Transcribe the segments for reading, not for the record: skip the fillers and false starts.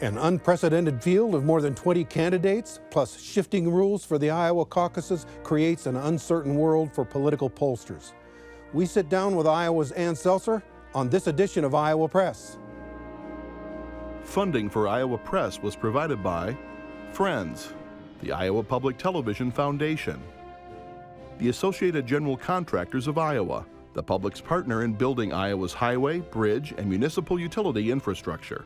An unprecedented field of more than 20 candidates, plus shifting rules for the Iowa caucuses, creates an uncertain world for political pollsters. We sit down with Iowa's Ann Selzer on this edition of Iowa Press. Funding for Iowa Press was provided by Friends, the Iowa Public Television Foundation, the Associated General Contractors of Iowa, the public's partner in building Iowa's highway, bridge, and municipal utility infrastructure.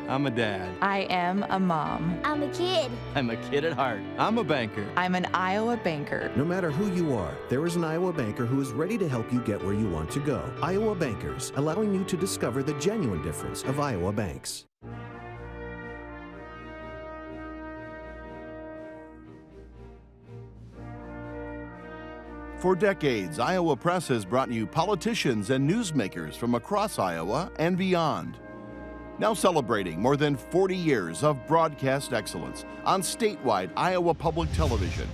I'm a dad. I am a mom. I'm a kid. I'm a kid at heart. I'm a banker. I'm an Iowa banker. No matter who you are, there is an Iowa banker who is ready to help you get where you want to go. Iowa Bankers, allowing you to discover the genuine difference of Iowa banks. For decades, Iowa Press has brought you politicians and newsmakers from across Iowa and beyond. Now celebrating more than 40 years of broadcast excellence on statewide Iowa Public Television.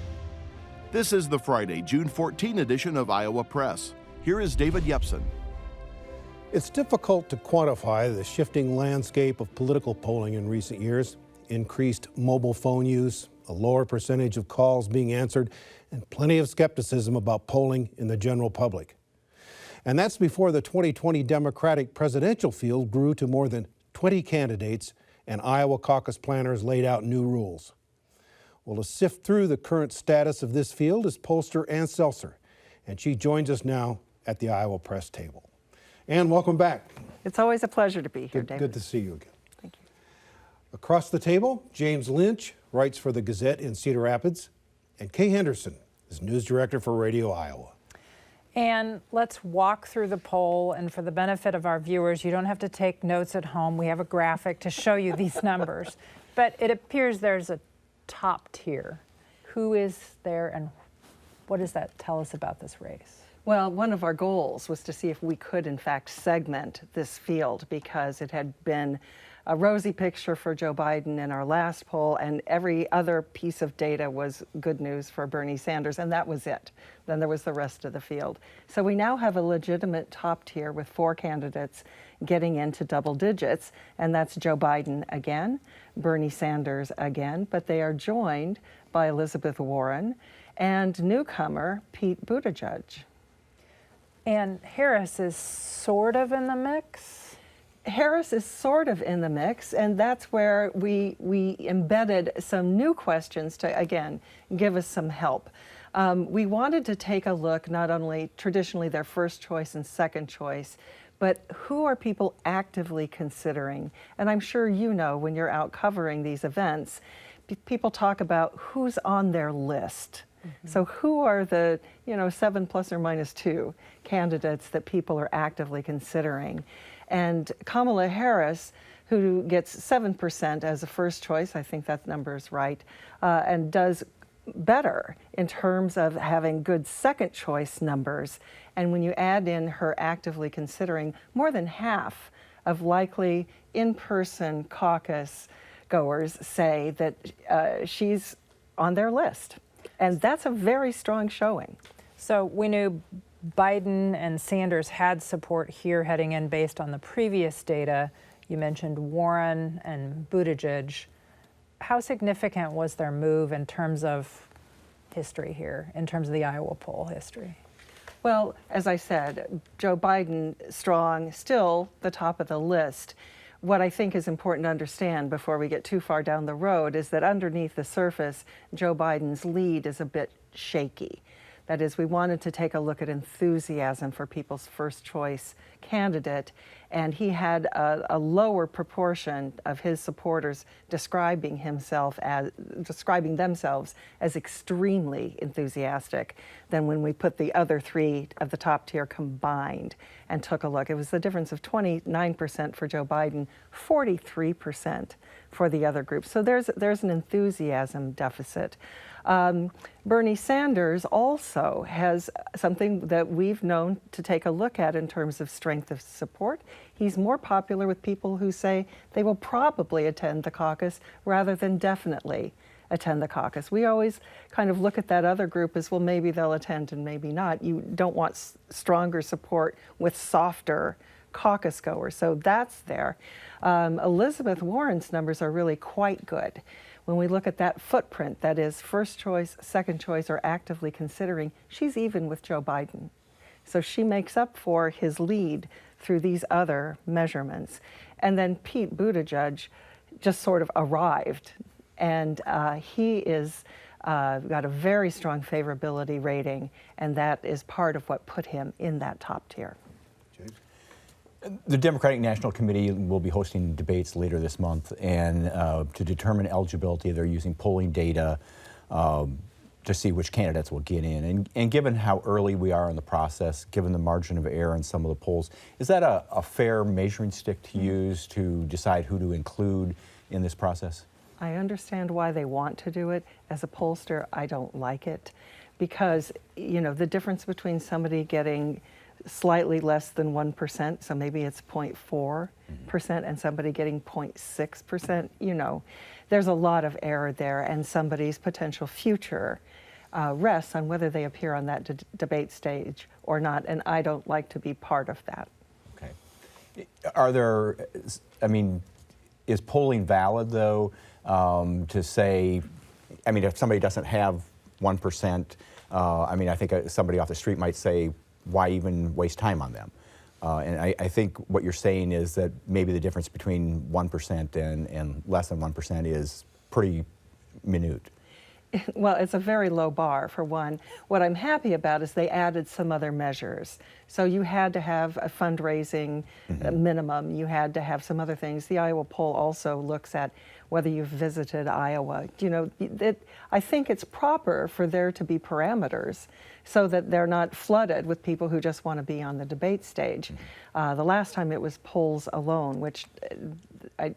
This is the Friday, June 14 edition of Iowa Press. Here is David Yepsen. It's difficult to quantify the shifting landscape of political polling in recent years. Increased mobile phone use, a lower percentage of calls being answered, and plenty of skepticism about polling in the general public. And that's before the 2020 Democratic presidential field grew to more than 20 candidates, and Iowa caucus planners laid out new rules. Well, to sift through the current status of this field is pollster Ann Selzer, and she joins us now at the Iowa Press table. Ann, welcome back. It's always a pleasure to be here, David. Good to see you again. Thank you. Across the table, James Lynch writes for the Gazette in Cedar Rapids, and Kay Henderson is news director for Radio Iowa. And let's walk through the poll, and for the benefit of our viewers, you don't have to take notes at home. We have a graphic to show you these numbers. But it appears there's a top tier. Who is there, and what does that tell us about this race? Well, one of our goals was to see if we could, in fact, segment this field, because it had been a rosy picture for Joe Biden in our last poll, and every other piece of data was good news for Bernie Sanders, and that was it. Then there was the rest of the field. So we now have a legitimate top tier with 4 candidates getting into double digits, and that's Joe Biden again, Bernie Sanders again, but they are joined by Elizabeth Warren and newcomer Pete Buttigieg. And Harris is sort of in the mix? Harris is sort of in the mix, and that's where we embedded some new questions to, again, give us some help. We wanted to take a look, not only traditionally their first choice and second choice, but who are people actively considering? And I'm sure you know, when you're out covering these events, people talk about who's on their list. Mm-hmm. So who are the 7 plus or minus 2 candidates that people are actively considering? And Kamala Harris, who gets 7% as a first choice, I think that number is right, and does better in terms of having good second choice numbers. And when you add in her actively considering, more than half of likely in-person caucus goers say that she's on their list. And that's a very strong showing. So we knew Biden and Sanders had support here heading in based on the previous data. You mentioned Warren and Buttigieg. How significant was their move in terms of history here, in terms of the Iowa poll history? Well, as I said, Joe Biden strong, still the top of the list. What I think is important to understand before we get too far down the road is that underneath the surface, Joe Biden's lead is a bit shaky. That is, we wanted to take a look at enthusiasm for people's first choice candidate, and he had a lower proportion of his supporters describing themselves as extremely enthusiastic than when we put the other 3 of the top tier combined and took a look. It was the difference of 29% for Joe Biden, 43% for the other group. So there's an enthusiasm deficit. Bernie Sanders also has something that we've known to take a look at in terms of strength of support. He's more popular with people who say they will probably attend the caucus rather than definitely attend the caucus. We always kind of look at that other group as, well, maybe they'll attend and maybe not. You don't want stronger support with softer caucus goers. So that's there. Elizabeth Warren's numbers are really quite good. When we look at that footprint, that is first choice, second choice, or actively considering, she's even with Joe Biden. So she makes up for his lead through these other measurements. And then Pete Buttigieg just sort of arrived, and he is got a very strong favorability rating, and that is part of what put him in that top tier. The Democratic National Committee will be hosting debates later this month, and to determine eligibility, they're using polling data to see which candidates will get in. And given how early we are in the process, given the margin of error in some of the polls, is that a fair measuring stick to use to decide who to include in this process? I understand why they want to do it. As a pollster, I don't like it because, you know, the difference between somebody getting slightly less than 1%, so maybe it's 0.4%, and somebody getting 0.6%, you know, there's a lot of error there, and somebody's potential future rests on whether they appear on that debate stage or not, and I don't like to be part of that. Okay. Are there, I mean, is polling valid, though, to say, I mean, if somebody doesn't have 1%, I mean, I think somebody off the street might say, why even waste time on them? And I think what you're saying is that maybe the difference between 1% and less than 1% is pretty minute. Well, it's a very low bar, for one. What I'm happy about is they added some other measures. So you had to have a fundraising minimum. You had to have some other things. The Iowa poll also looks at whether you've visited Iowa. You know, I think it's proper for there to be parameters so that they're not flooded with people who just want to be on the debate stage. The last time it was polls alone, which, I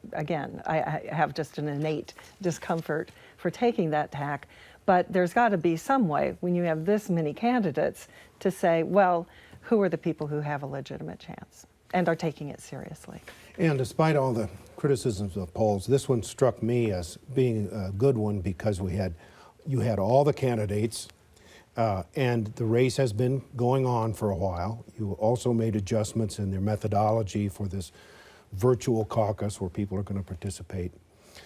have just an innate discomfort for taking that tack. But there's got to be some way, when you have this many candidates, to say, well, who are the people who have a legitimate chance and are taking it seriously? And despite all the criticisms of polls, this one struck me as being a good one because you had all the candidates, and the race has been going on for a while. You also made adjustments in their methodology for this virtual caucus where people are going to participate.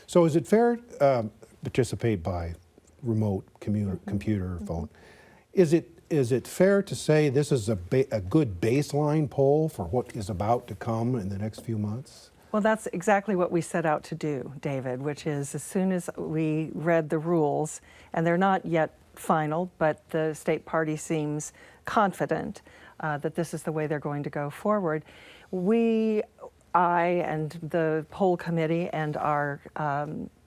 So is it fair to participate by remote computer phone? Is it fair to say this is a good baseline poll for what is about to come in the next few months? Well, that's exactly what we set out to do, David, which is as soon as we read the rules, and they're not yet final, but the state party seems confident that this is the way they're going to go forward. I and the poll committee and our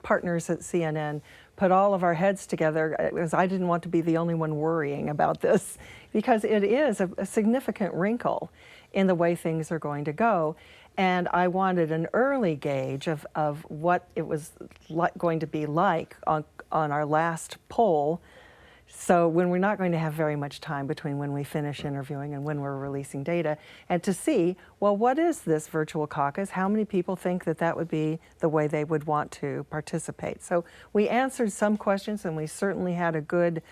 partners at CNN put all of our heads together because I didn't want to be the only one worrying about this, because it is a significant wrinkle in the way things are going to go. And I wanted an early gauge of what it was going to be like on our last poll. So when we're not going to have very much time between when we finish interviewing and when we're releasing data, and to see, well, what is this virtual caucus? How many people think that that would be the way they would want to participate? So we answered some questions, and we certainly had a good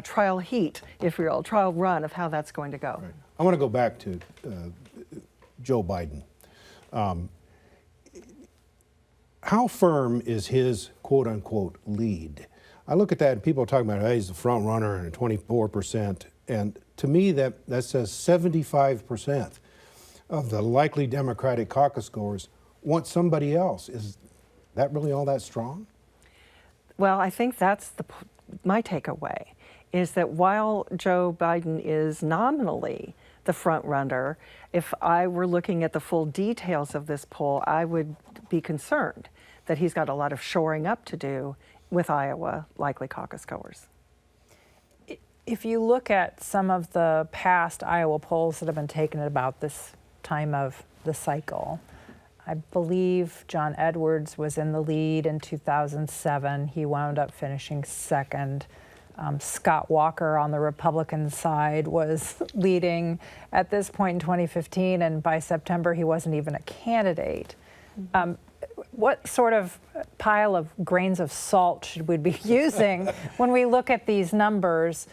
trial heat, if you will, trial run of how that's going to go. Right. I want to go back to Joe Biden. How firm is his quote-unquote lead? I look at that and people are talking about, hey, he's the front runner and 24%. And to me, that says 75% of the likely Democratic caucus goers want somebody else. Is that really all that strong? Well, I think that's my takeaway, is that while Joe Biden is nominally the front runner, if I were looking at the full details of this poll, I would be concerned that he's got a lot of shoring up to do with Iowa likely caucus goers. If you look at some of the past Iowa polls that have been taken at about this time of the cycle, I believe John Edwards was in the lead in 2007. He wound up finishing second. Scott Walker on the Republican side was leading at this point in 2015, and by September he wasn't even a candidate. What sort of pile of grains of salt should we be using when we look at these numbers?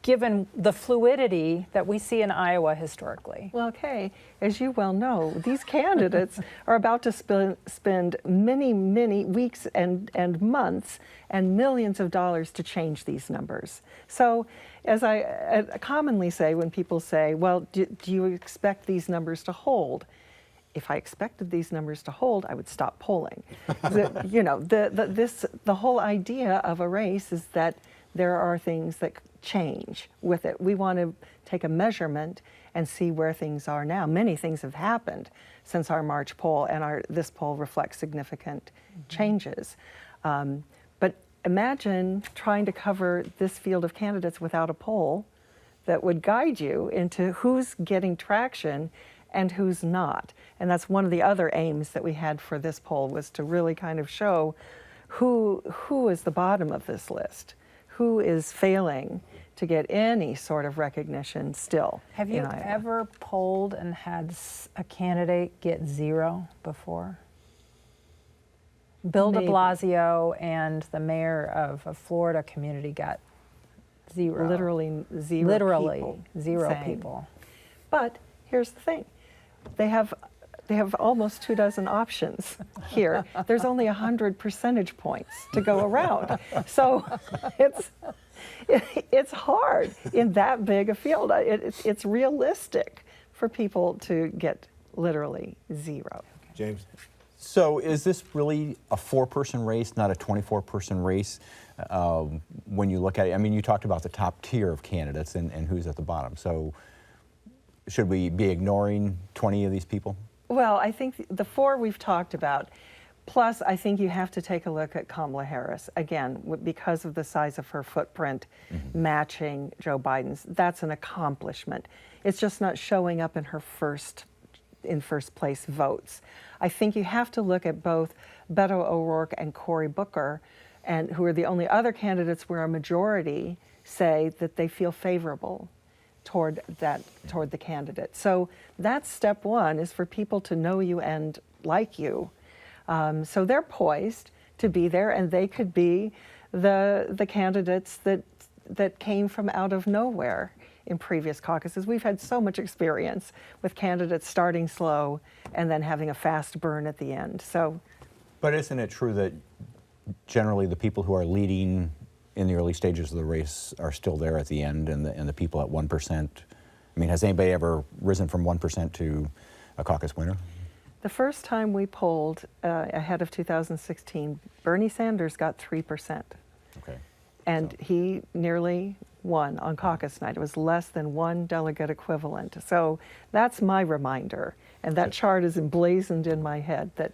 given the fluidity that we see in Iowa historically? Well, Kay, as you well know, these candidates are about to spend many, many weeks and months and millions of dollars to change these numbers. So, as I commonly say when people say, well, do you expect these numbers to hold? If I expected these numbers to hold, I would stop polling. The whole idea of a race is that there are things that change with it. We want to take a measurement and see where things are now. Many things have happened since our March poll, and this poll reflects significant changes. But imagine trying to cover this field of candidates without a poll that would guide you into who's getting traction and who's not. And that's one of the other aims that we had for this poll, was to really kind of show who is the bottom of this list, who is failing to get any sort of recognition still. Have you ever polled and had a candidate get 0 before? Bill de Blasio and the mayor of a Florida community got 0. Literally zero. Literally people 0 saying. people. But here's the thing. They have almost 24 options here. There's only 100 percentage points to go around. So it's hard in that big a field. It's realistic for people to get literally 0. James? So is this really a 4-person race, not a 24-person race? When you look at it, I mean, you talked about the top tier of candidates and who's at the bottom. So should we be ignoring 20 of these people? Well, I think the 4 we've talked about, plus I think you have to take a look at Kamala Harris, again, because of the size of her footprint matching Joe Biden's. That's an accomplishment. It's just not showing up in her first place votes. I think you have to look at both Beto O'Rourke and Cory Booker, and who are the only other candidates where a majority say that they feel favorable toward the candidate. So that's step 1, is for people to know you and like you. So they're poised to be there, and they could be the candidates that came from out of nowhere in previous caucuses. We've had so much experience with candidates starting slow and then having a fast burn at the end. So, but isn't it true that generally the people who are leading in the early stages of the race are still there at the end, and the people at 1%? I mean, has anybody ever risen from 1% to a caucus winner? The first time we polled ahead of 2016, Bernie Sanders got 3%. Okay. And he nearly won on caucus night. It was less than 1 delegate equivalent. So that's my reminder. And that chart is emblazoned in my head that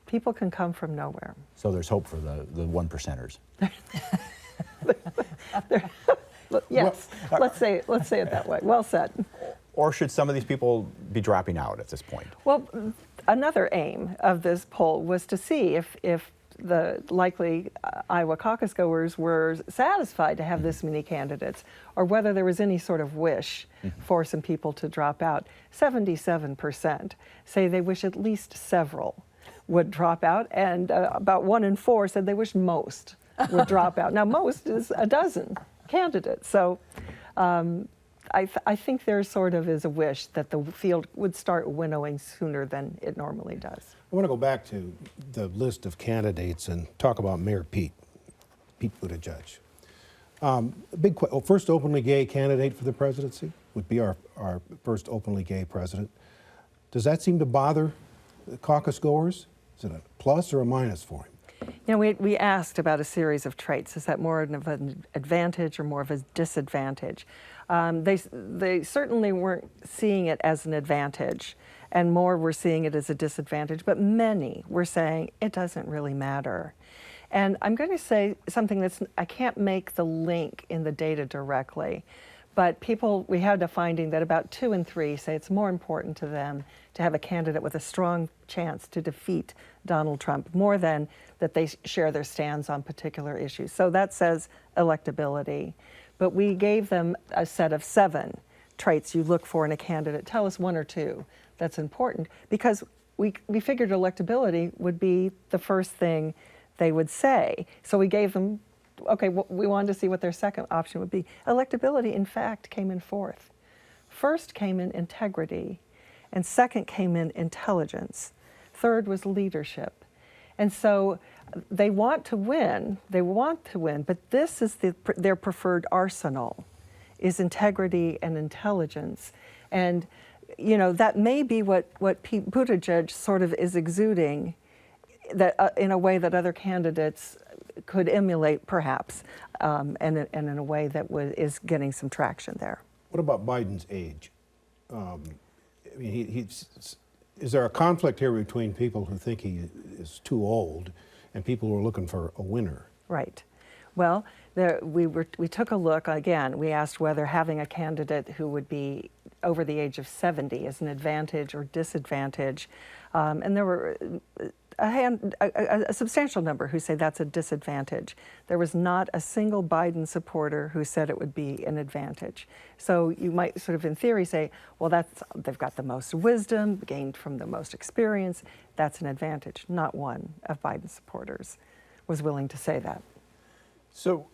people can come from nowhere. So there's hope for the 1%ers. Yes, let's say it that way. Well said. Or should some of these people be dropping out at this point? Well, another aim of this poll was to see if the likely Iowa caucus goers were satisfied to have this many candidates, or whether there was any sort of wish for some people to drop out. 77% say they wish at least several would drop out, and about 1 in 4 said they wish most would drop out. Now, most is a dozen candidates. So I think there sort of is a wish that the field would start winnowing sooner than it normally does. I want to go back to the list of candidates and talk about Mayor Pete Buttigieg. First openly gay candidate for the presidency would be our first openly gay president. Does that seem to bother the caucus goers? Is it a plus or a minus for him? You know, we asked about a series of traits. Is that more of an advantage or more of a disadvantage? They certainly weren't seeing it as an advantage, and more were seeing it as a disadvantage, but many were saying it doesn't really matter. And I'm going to say something I can't make the link in the data directly, but we had a finding that about 2 in 3 say it's more important to them to have a candidate with a strong chance to defeat Donald Trump, more than that they share their stands on particular issues. So that says electability. But we gave them a set of 7 traits you look for in a candidate. Tell us 1 or 2 that's important, because we figured electability would be the first thing they would say. So we gave them okay, we wanted to see what their second option would be. Electability, in fact, came in fourth. First came in integrity, and second came in intelligence. Third was leadership. And so they want to win, but this is their preferred arsenal, is integrity and intelligence. And, you know, that may be what Pete Buttigieg sort of is exuding, that in a way that other candidates could emulate, perhaps, and in a way that is getting some traction there. What about Biden's age? I mean, is there a conflict here between people who think he is too old and people who are looking for a winner? Right. Well, we took a look again. We asked whether having a candidate who would be over the age of 70 is an advantage or disadvantage, and there were a substantial number who say that's a disadvantage. There was not a single Biden supporter who said it would be an advantage. So you might sort of in theory say, well, they've got the most wisdom, gained from the most experience, that's an advantage. Not one of Biden's supporters was willing to say that. So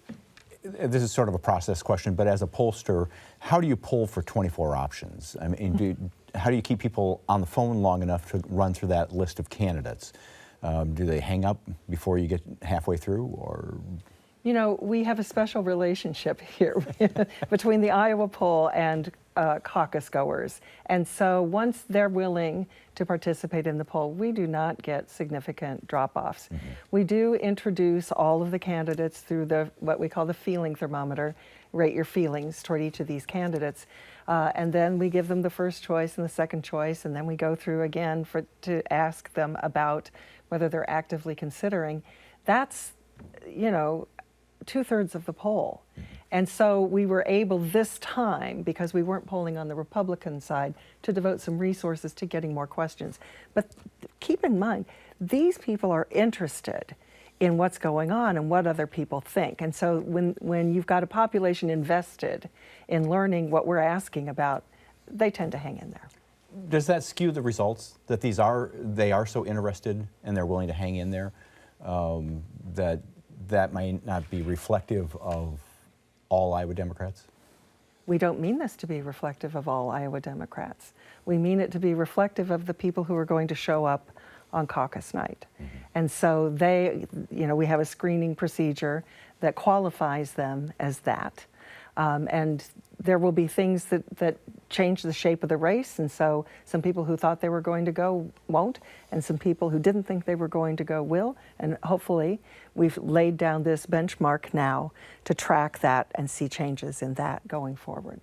this is sort of a process question, but as a pollster, how do you poll for 24 options? I mean, how do you keep people on the phone long enough to run through that list of candidates? Do they hang up before you get halfway through, or? You know, we have a special relationship here between the Iowa poll and caucus goers. And so once they're willing to participate in the poll, we do not get significant drop-offs. Mm-hmm. We do introduce all of the candidates through what we call the feeling thermometer, rate your feelings toward each of these candidates. And then we give them the first choice and the second choice, and then we go through again to ask them about whether they're actively considering. That's, you know, 2/3 of the poll. And so we were able this time, because we weren't polling on the Republican side, to devote some resources to getting more questions. But keep in mind, these people are interested in what's going on and what other people think. And so when you've got a population invested in learning what we're asking about, they tend to hang in there. Does that skew the results, that they are so interested and they're willing to hang in there, that might not be reflective of all Iowa Democrats? We don't mean this to be reflective of all Iowa Democrats. We mean it to be reflective of the people who are going to show up on caucus night. Mm-hmm. And so we have a screening procedure that qualifies them as that. And there will be things that change the shape of the race, and so some people who thought they were going to go won't, and some people who didn't think they were going to go will, and hopefully we've laid down this benchmark now to track that and see changes in that going forward.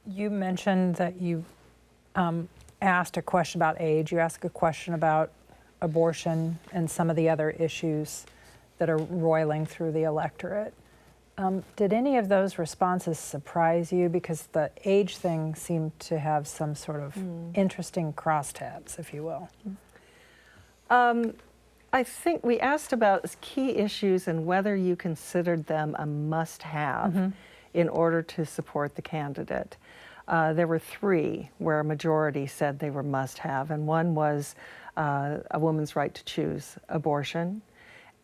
You mentioned that you asked a question about age, you asked a question about abortion and some of the other issues that are roiling through the electorate. Did any of those responses surprise you? Because the age thing seemed to have some sort of interesting crosstabs, if you will. I think we asked about key issues and whether you considered them a must-have in order to support the candidate. There were 3 where a majority said they were must-have, and one was a woman's right to choose abortion,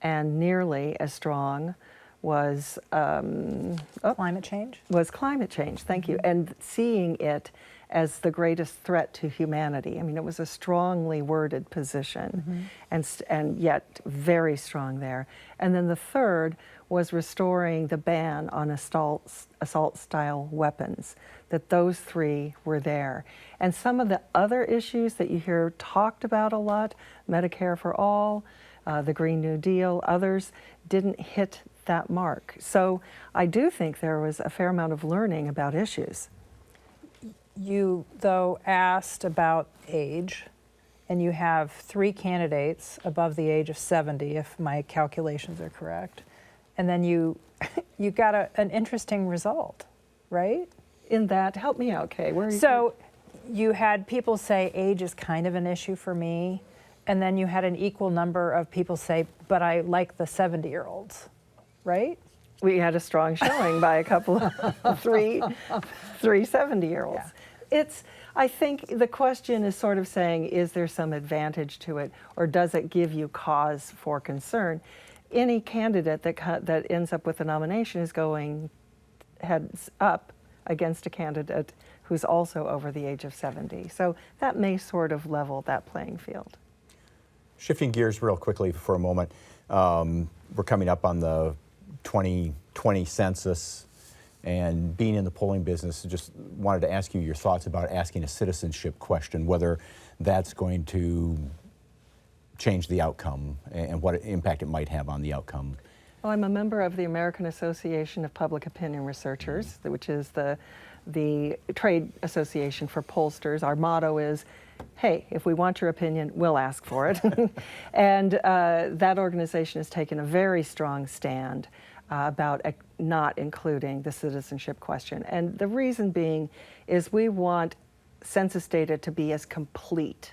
and nearly as strong was climate change? Was climate change, thank you, and seeing it as the greatest threat to humanity. I mean, it was a strongly worded position, and yet very strong there. And then the third was restoring the ban on assault-style weapons, that those 3 were there. And some of the other issues that you hear talked about a lot, Medicare for all, the Green New Deal, others didn't hit that mark. So I do think there was a fair amount of learning about issues. You, though, asked about age, and you have 3 candidates above the age of 70, if my calculations are correct. And then you got an interesting result, right? In that, help me out, Kay. Where are you? So you had people say age is kind of an issue for me, and then you had an equal number of people say, but I like the 70-year-olds. Right? We had a strong showing by a couple of three 70-year-olds. Yeah. I think the question is sort of saying, is there some advantage to it, or does it give you cause for concern? any candidate that ends up with a nomination is going heads up against a candidate who's also over the age of 70. So that may sort of level that playing field. Shifting gears real quickly for a moment, we're coming up on the 2020 census, and being in the polling business, just wanted to ask you your thoughts about asking a citizenship question, whether that's going to change the outcome and what impact it might have on the outcome. Well, I'm a member of the American Association of Public Opinion Researchers, which is the trade association for pollsters. Our motto is, hey, if we want your opinion, we'll ask for it. And that organization has taken a very strong stand about not including the citizenship question. And the reason being is we want census data to be as complete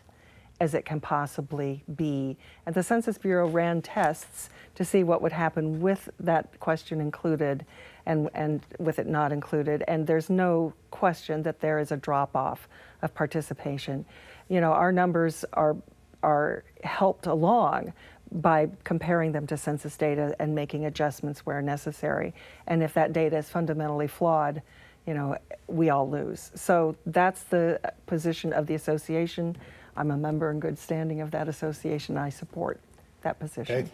as it can possibly be. And the Census Bureau ran tests to see what would happen with that question included and with it not included. And there's no question that there is a drop-off of participation. You know, our numbers are helped along by comparing them to census data and making adjustments where necessary. And if that data is fundamentally flawed, you know, we all lose. So that's the position of the association. I'm a member in good standing of that association. I support that position. Okay.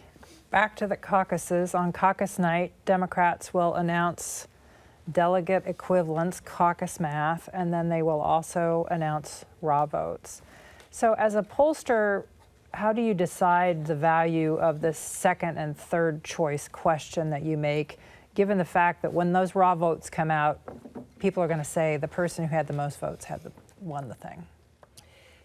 Back to the caucuses. On caucus night, Democrats will announce delegate equivalents, caucus math, and then they will also announce raw votes. So as a pollster, how do you decide the value of this second and third choice question that you make, given the fact that when those raw votes come out, people are going to say the person who had the most votes won the thing?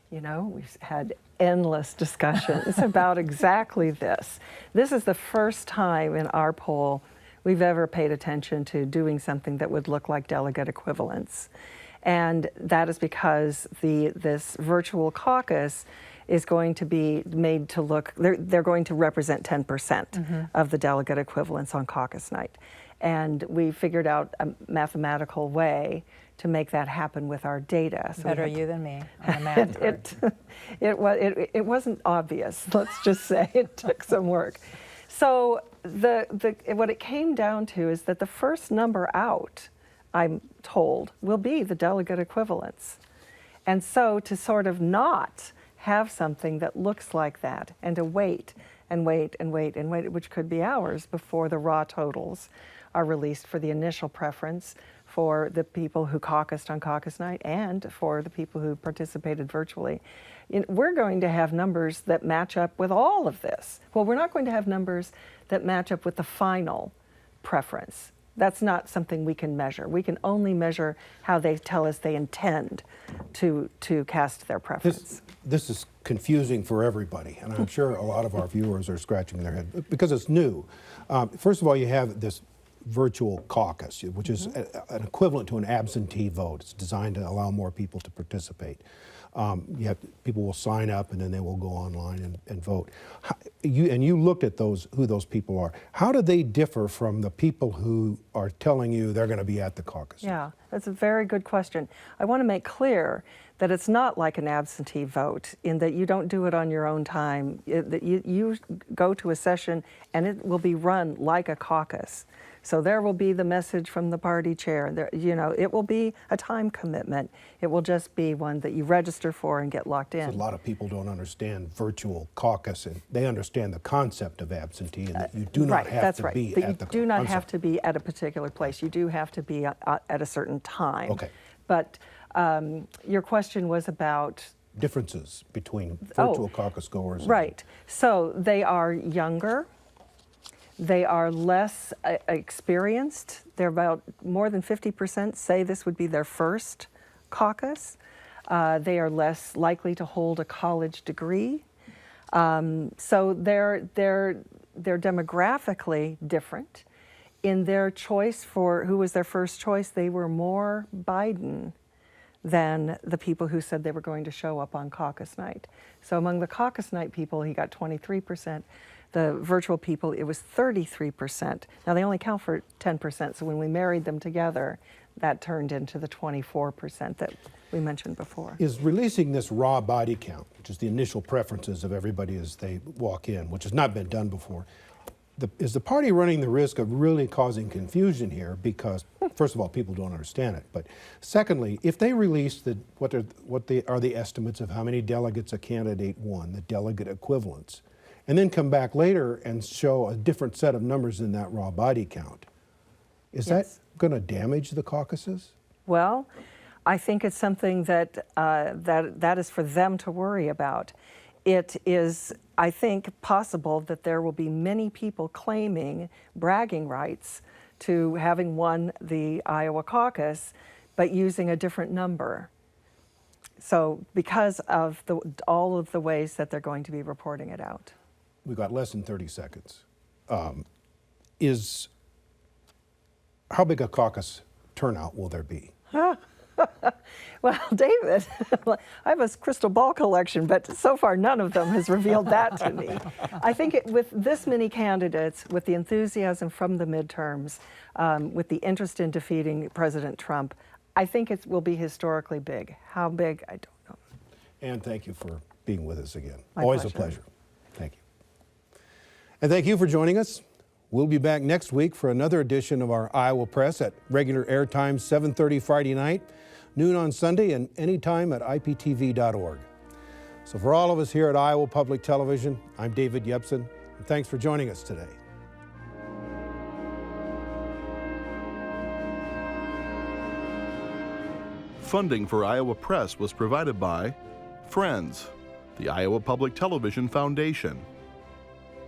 You know, we've had endless discussions about exactly this. This is the first time in our poll we've ever paid attention to doing something that would look like delegate equivalents. And that is because this virtual caucus is going to be made to look, they're going to represent 10% of the delegate equivalents on caucus night. And we figured out a mathematical way to make that happen with our data. So Better you than me on the math part. It wasn't obvious, let's just say. It took some work. So what it came down to is that the first number out, I'm told, will be the delegate equivalents. And so to sort of not have something that looks like that and to wait and wait and wait and wait, which could be hours before the raw totals are released for the initial preference for the people who caucused on caucus night and for the people who participated virtually. We're going to have numbers that match up with all of this. Well, we're not going to have numbers that match up with the final preference. That's not something we can measure. We can only measure how they tell us they intend to cast their preference. This is confusing for everybody, and I'm sure a lot of our viewers are scratching their head because it's new. First of all, you have this virtual caucus, which is an equivalent to an absentee vote. It's designed to allow more people to participate. People will sign up and then they will go online and vote. You looked at who those people are. How do they differ from the people who are telling you they're going to be at the caucus? Yeah, that's a very good question. I want to make clear that it's not like an absentee vote in that you don't do it on your own time. That you go to a session and it will be run like a caucus. So there will be the message from the party chair. It will be a time commitment. It will just be one that you register for and get locked in. So a lot of people don't understand virtual caucus, and they understand the concept of absentee, and that you do not have to be but at the you do not have to be at a particular place. You do have to be at a certain time. Okay. But your question was about differences between virtual caucus goers. Right. So they are younger. They are less experienced. They're about more than 50% say this would be their first caucus. They are less likely to hold a college degree. So they're demographically different. In their choice for who was their first choice, they were more Biden than the people who said they were going to show up on caucus night. So among the caucus night people, he got 23%. The virtual people, it was 33%. Now they only count for 10%, so when we married them together, that turned into the 24% that we mentioned before. Is releasing this raw body count, which is the initial preferences of everybody as they walk in, which has not been done before, is the party running the risk of really causing confusion here? Because, first of all, people don't understand it. But secondly, if they release what are the estimates of how many delegates a candidate won, the delegate equivalents, and then come back later and show a different set of numbers in that raw body count, is that going to damage the caucuses? Well, I think it's something that that is for them to worry about. It is, I think, possible that there will be many people claiming bragging rights to having won the Iowa caucus, but using a different number. So because of all of the ways that they're going to be reporting it out. We've got less than 30 seconds. How big a caucus turnout will there be? Well, David, I have a crystal ball collection, but so far none of them has revealed that to me. I think with this many candidates, with the enthusiasm from the midterms, with the interest in defeating President Trump, I think it will be historically big. How big, I don't know. And thank you for being with us again. My Always pleasure. a pleasure. Thank you. And thank you for joining us. We'll be back next week for another edition of our Iowa Press at regular airtime, 7:30 Friday night, noon on Sunday, and anytime at iptv.org. So for all of us here at Iowa Public Television, I'm David Yepsen, and thanks for joining us today. Funding for Iowa Press was provided by Friends, the Iowa Public Television Foundation,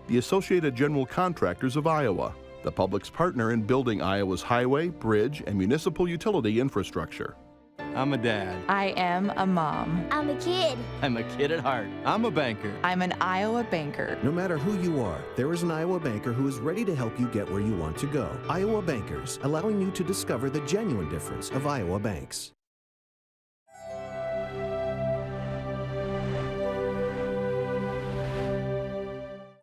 the Associated General Contractors of Iowa, the public's partner in building Iowa's highway, bridge, and municipal utility infrastructure. I'm a dad. I am a mom. I'm a kid. I'm a kid at heart. I'm a banker. I'm an Iowa banker. No matter who you are, there is an Iowa banker who is ready to help you get where you want to go. Iowa Bankers, allowing you to discover the genuine difference of Iowa banks.